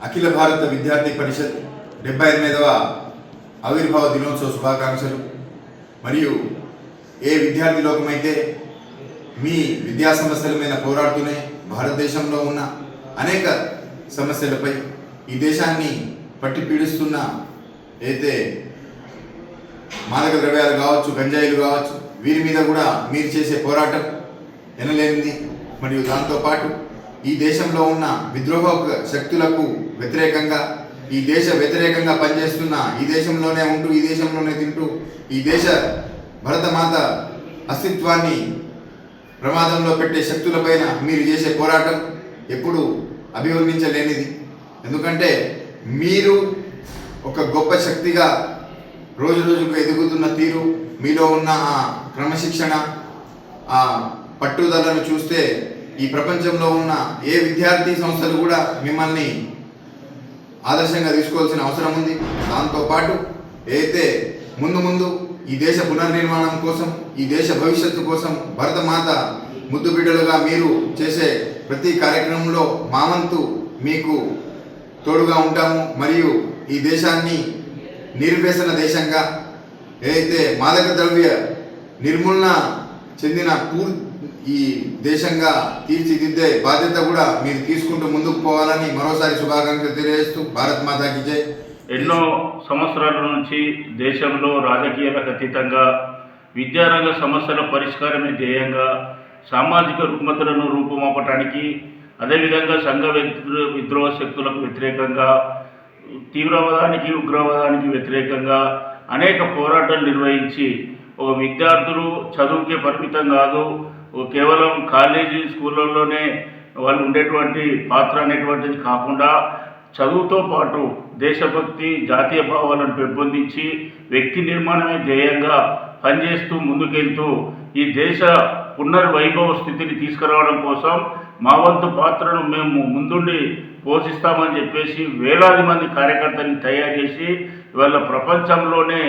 అఖిల భారత విద్యార్థి పరిషత్ 78వ ఆవిర్భావ దినోత్సవ శుభాకాంక్షలు. మరియు ఏ విద్యార్థి లోకమైతే మీ విద్యా సమస్యల మీద పోరాడుతూనే భారతదేశంలో ఉన్న అనేక సమస్యలపై ఈ దేశాన్ని పట్టి పీడిస్తున్న అయితే మాదక ద్రవ్యాలు కావచ్చు, గంజాయిలు కావచ్చు, వీరి మీద కూడా మీరు చేసే పోరాటం ఎనలేనిది. మరియు దాంతోపాటు ఈ దేశంలో ఉన్న విద్రోహ శక్తులకు వ్యతిరేకంగా, ఈ దేశ వ్యతిరేకంగా పనిచేస్తున్న, ఈ దేశంలోనే ఉంటూ ఈ దేశంలోనే తింటూ ఈ దేశ భరతమాత అస్తిత్వాన్ని ప్రమాదంలో పెట్టే శక్తులపైన మీరు చేసే పోరాటం ఎప్పుడు అభివర్ణించలేనిది. ఎందుకంటే మీరు ఒక గొప్ప శక్తిగా రోజు రోజుకు ఎదుగుతున్న తీరు, మీలో ఉన్న ఆ క్రమశిక్షణ, ఆ పట్టుదలను చూస్తే ఈ ప్రపంచంలో ఉన్న ఏ విద్యార్థి సంస్థలు కూడా మిమ్మల్ని ఆదర్శంగా తీసుకోవాల్సిన అవసరం ఉంది. దాంతోపాటు అయితే ముందు ఈ దేశ పునర్నిర్మాణం కోసం, ఈ దేశ భవిష్యత్తు కోసం భరతమాత ముద్దు బిడ్డలుగా మీరు చేసే ప్రతి కార్యక్రమంలో మా వంతు మీకు తోడుగా ఉంటాము. మరియు ఈ దేశాన్ని నిర్వ్యసన దేశంగా, ఏదైతే మాదక ద్రవ్య నిర్మూలన చెందిన ఈ దేశంగా తీర్చిదిద్దే బాధ్యత కూడా మీరు తీసుకుంటూ ముందుకు పోవాలని మరోసారి శుభాకాంక్షలు తెలియజేస్తూ భారత్ మాతాకి జై. ఎన్నో సంవత్సరాల నుంచి దేశంలో రాజకీయాలకు అతీతంగా విద్యారంగ సమస్యల పరిష్కారమే ధ్యేయంగా సామాజిక రుగ్మతలను రూపుమాపటానికి, అదేవిధంగా సంఘ విద్రోహ శక్తులకు వ్యతిరేకంగా, తీవ్రవాదానికి ఉగ్రవాదానికి వ్యతిరేకంగా అనేక పోరాటాలు నిర్వహించి ఒక విద్యార్థులు చదువుకే పరిమితం కాదు, కేవలం కాలేజీ స్కూళ్ళల్లోనే వాళ్ళు ఉండేటువంటి పాత్ర అనేటువంటిది కాకుండా చదువుతో పాటు దేశభక్తి, జాతీయ భావాలను పెంపొందించి వ్యక్తి నిర్మాణమే ధ్యేయంగా పనిచేస్తూ ముందుకెళ్తూ ఈ దేశ పునర్వైభవ స్థితిని తీసుకురావడం కోసం మా వంతు పాత్రను మేము ముందుండి పోషిస్తామని చెప్పేసి వేలాది మంది కార్యకర్తల్ని తయారు చేసి ఇవాళ ప్రపంచంలోనే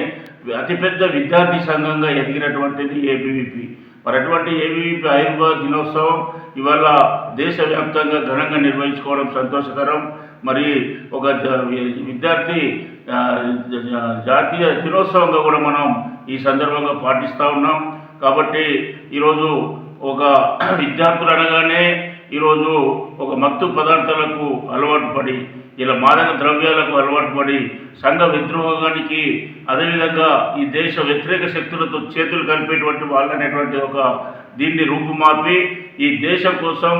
అతిపెద్ద విద్యార్థి సంఘంగా ఎదిగినటువంటిది ఏబీవీపీ. మరి అటువంటి ఏబీవీపీ ఆవిర్భావ దినోత్సవం ఇవాళ దేశవ్యాప్తంగా ఘనంగా నిర్వహించుకోవడం సంతోషకరం. మరి ఒక విద్యార్థి జాతీయ దినోత్సవంగా కూడా మనం ఈ సందర్భంగా పాటిస్తూ ఉన్నాం. కాబట్టి ఈరోజు ఒక విద్యార్థులు అనగానే ఈరోజు ఒక మత్తు పదార్థాలకు అలవాటు పడి, ఇలా మాదక ద్రవ్యాలకు అలవాటు పడి సంఘ విద్రోహానికి, అదేవిధంగా ఈ దేశ వ్యతిరేక శక్తులతో చేతులు కలిపేటువంటి వాళ్ళనేటువంటి ఒక దీన్ని రూపుమాపి ఈ దేశం కోసం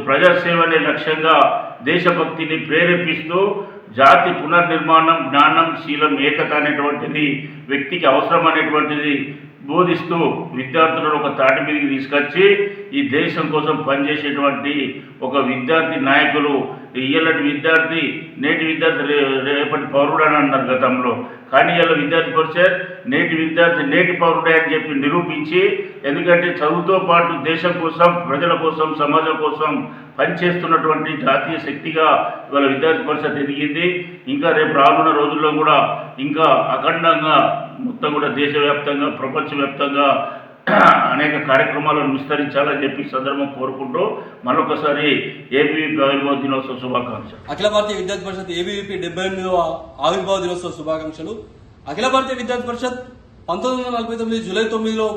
ప్రజాసేవ అనే లక్ష్యంగా దేశభక్తిని ప్రేరేపిస్తూ జాతి పునర్నిర్మాణం, జ్ఞానం, శీలం, ఏకత అనేటువంటిది వ్యక్తికి అవసరం అనేటువంటిది బోధిస్తూ విద్యార్థులను ఒక తాటి మీదకి తీసుకొచ్చి ఈ దేశం కోసం పనిచేసేటువంటి ఒక విద్యార్థి నాయకులు, ఇయ్యలటి విద్యార్థి నేటి విద్యార్థి రేపటి పౌరుడు అని అన్నారు గతంలో. కానీ ఇలా విద్యార్థి పరిషత్ నేటి విద్యార్థి నేటి పౌరుడే అని చెప్పి నిరూపించి, ఎందుకంటే చదువుతో పాటు దేశం కోసం, ప్రజల కోసం, సమాజం కోసం పనిచేస్తున్నటువంటి జాతీయ శక్తిగా ఇవాళ విద్యార్థి పరిషత్ ఎదిగింది. ఇంకా రేపు రానున్న రోజుల్లో కూడా ఇంకా అఖండంగా మొత్తం కూడా దేశవ్యాప్తంగా, ప్రపంచవ్యాప్తంగా అనేక కార్యక్రమాలను విస్తరించాలని చెప్పి సందర్భం కోరుకుంటూ మరొకసారి ఏబీవీపీ ఆవిర్భావ దినోత్సవ శుభాకాంక్షలు. అఖిల భారతీయ విద్యార్థి పరిషత్ ఏబీవీపీ 78వ ఆవిర్భావ దినోత్సవ శుభాకాంక్షలు. అఖిల భారతీయ విద్యార్థి పరిషత్ 1949 జూలై 9లో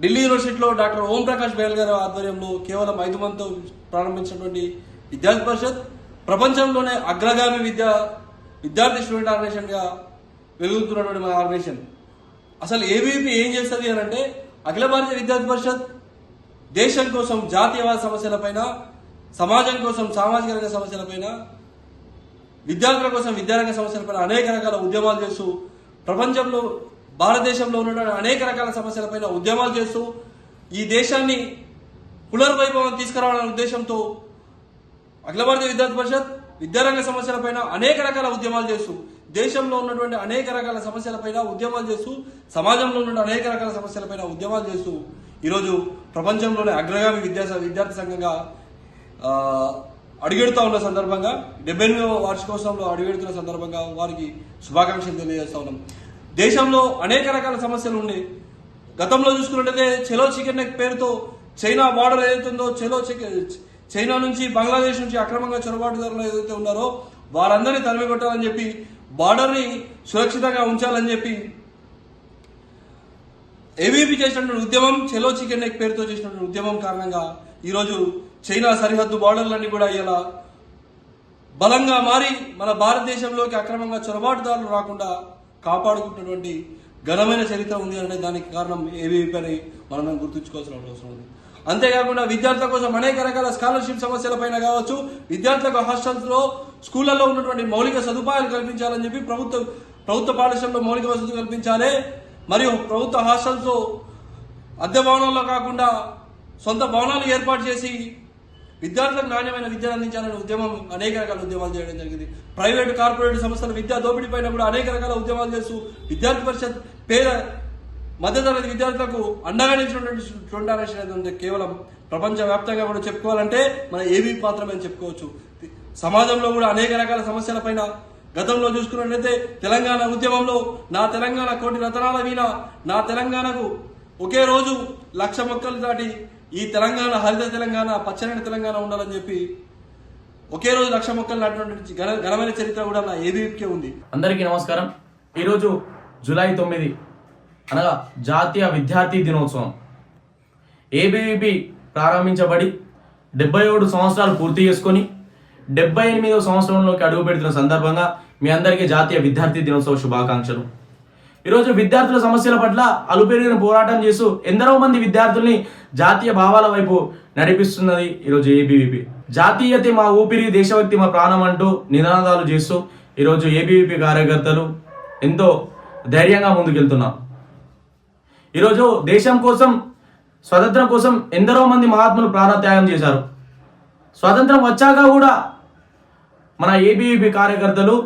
ఢిల్లీ యూనివర్సిటీలో డాక్టర్ ఓం ప్రకాష్ బెహల్ గారి ఆధ్వర్యంలో కేవలం 5 మందితో ప్రారంభించినటువంటి విద్యార్థి పరిషత్ ప్రపంచంలోనే అగ్రగామి విద్యార్థి స్టూడెంట్ ఆర్గనైజేషన్ గా వెలుగుతున్నటువంటి మన ఆర్గనైజేషన్. అసలు ఏబీవీపీ ఏం చేస్తుంది అని అంటే, అఖిల భారతీయ విద్యార్థి పరిషత్ దేశం కోసం జాతీయవాద సమస్యలపైన, సమాజం కోసం సామాజిక రంగ సమస్యలపైన, విద్యార్థుల కోసం విద్యారంగ సమస్యలపైన అనేక రకాల ఉద్యమాలు చేస్తూ, ప్రపంచంలో భారతదేశంలో ఉన్న అనేక రకాల సమస్యలపైన ఉద్యమాలు చేస్తూ ఈ దేశాన్ని పునర్వైభవం తీసుకురావాలనే ఉద్దేశంతో అఖిల భారతీయ విద్యార్థి పరిషత్ విద్యారంగ సమస్యలపైన అనేక రకాల ఉద్యమాలు చేస్తూ, దేశంలో ఉన్నటువంటి అనేక రకాల సమస్యలపైన ఉద్యమాలు చేస్తూ, సమాజంలో ఉన్న అనేక రకాల సమస్యలపైన ఉద్యమాలు చేస్తూ ఈరోజు ప్రపంచంలోనే అగ్రగామి విద్యార్థి సంఘంగా అడుగెడుతూ ఉన్న సందర్భంగా 78వ వార్షికోత్సవంలో అడుగెడుతున్న సందర్భంగా వారికి శుభాకాంక్షలు తెలియజేస్తా ఉన్నాం. దేశంలో అనేక రకాల సమస్యలు ఉన్నాయి. గతంలో చూసుకున్నట్లయితే చెలో చికెన్ నెక్ పేరుతో చైనా బార్డర్ ఏదైతుందో చైనా నుంచి బంగ్లాదేశ్ నుంచి అక్రమంగా చొరబాటుదారులు ఏదైతే ఉన్నారో వారందరినీ తరిమి కొట్టాలని చెప్పి బార్డర్ని సురక్షితంగా ఉంచాలని చెప్పి ఏబీవీపీ చేసినటువంటి ఉద్యమం చెలో చికెన్ నెక్ పేరుతో చేసినటువంటి ఉద్యమం కారణంగా ఈరోజు చైనా సరిహద్దు బార్డర్లన్నీ కూడా ఇలా బలంగా మారి మన భారతదేశంలోకి అక్రమంగా చొరబాటుదారులు రాకుండా కాపాడుకుంటున్నటువంటి ఘనమైన చరిత్ర ఉంది అంటే దానికి కారణం ఏబీవీపీ అని మనం గుర్తుంచుకోవాల్సిన అవసరం ఉంది. అంతేకాకుండా విద్యార్థుల కోసం అనేక రకాల స్కాలర్షిప్ సమస్యలపైన కావచ్చు, విద్యార్థులకు హాస్టల్స్లో స్కూళ్లలో ఉన్నటువంటి మౌలిక సదుపాయాలు కల్పించాలని చెప్పి ప్రభుత్వ పాఠశాలలో మౌలిక వసతులు కల్పించాలి, మరియు ప్రభుత్వ హాస్టల్స్ అద్దె భవనాల్లో కాకుండా సొంత భవనాలు ఏర్పాటు చేసి విద్యార్థులకు నాణ్యమైన విద్యను అందించాలనే ఉద్యమం అనేక రకాల ఉద్యమాలు చేయడం జరిగింది. ప్రైవేటు కార్పొరేట్ సంస్థల విద్యా దోపిడీ పైన కూడా అనేక రకాల ఉద్యమాలు చేస్తూ విద్యార్థి పరిషత్ పేద మధ్యతరగతి విద్యార్థులకు అండగా నిలిచినటువంటి కేవలం ప్రపంచవ్యాప్తంగా కూడా చెప్పుకోవాలంటే మన ఏబీవీపీ మాత్రమే చెప్పుకోవచ్చు. సమాజంలో కూడా అనేక రకాల సమస్యలపైన గతంలో చూసుకున్నట్లయితే తెలంగాణ ఉద్యమంలో నా తెలంగాణ కోటి రతనాల వీణ, నా తెలంగాణకు ఒకే రోజు 1,00,000 మొక్కలు దాటి ఈ తెలంగాణ హరిత తెలంగాణ, పచ్చని తెలంగాణ ఉండాలని చెప్పి ఒకే రోజు 1,00,000 మొక్కలు నాటినటువంటి ఘనమైన చరిత్ర కూడా నా ఏబీవీపీకే ఉంది. అందరికీ నమస్కారం. ఈరోజు జూలై 9 అనగా జాతీయ విద్యార్థి దినోత్సవం. ఏబీవీపీ ప్రారంభించబడి 77 సంవత్సరాలు పూర్తి చేసుకొని 78వ సంవత్సరంలోకి అడుగు పెడుతున్న సందర్భంగా మీ అందరికీ జాతీయ విద్యార్థి దినోత్సవ శుభాకాంక్షలు. ఈరోజు విద్యార్థుల సమస్యల పట్ల అలుపెరిగిన పోరాటం చేస్తూ ఎందరో మంది విద్యార్థుల్ని జాతీయ భావాల వైపు నడిపిస్తున్నది ఈరోజు ఏబీవీపీ. జాతీయతే మా ఊపిరి, దేశభక్తి మా ప్రాణం అంటూ నినాదాలు చేస్తూ ఈరోజు ఏబీవీపీ కార్యకర్తలు ఎంతో ధైర్యంగా ముందుకెళ్తున్నాం. ఈరోజు దేశం కోసం, స్వతంత్రం కోసం ఎందరో మంది మహాత్ములు ప్రాణత్యాగం చేశారు. స్వాతంత్రం వచ్చాక కూడా మన ఏబీవీపీ కార్యకర్తలు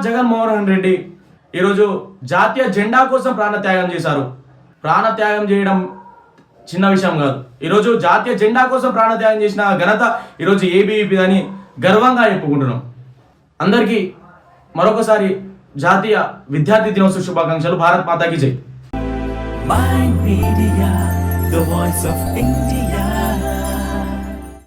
జగన్మోహన్ రెడ్డి ఈరోజు జాతీయ జెండా కోసం ప్రాణత్యాగం చేశారు. ప్రాణత్యాగం చేయడం చిన్న విషయం కాదు. ఈరోజు జాతీయ జెండా కోసం ప్రాణత్యాగం చేసిన ఘనత ఈరోజు ఏబీవీపీ అని గర్వంగా చెప్పుకుంటున్నాం. అందరికీ మరొకసారి జాతీయ విద్యార్థి దినోత్సవ శుభాకాంక్షలు. భారత్ మాతాకి జై. Mind Media, the voice of India.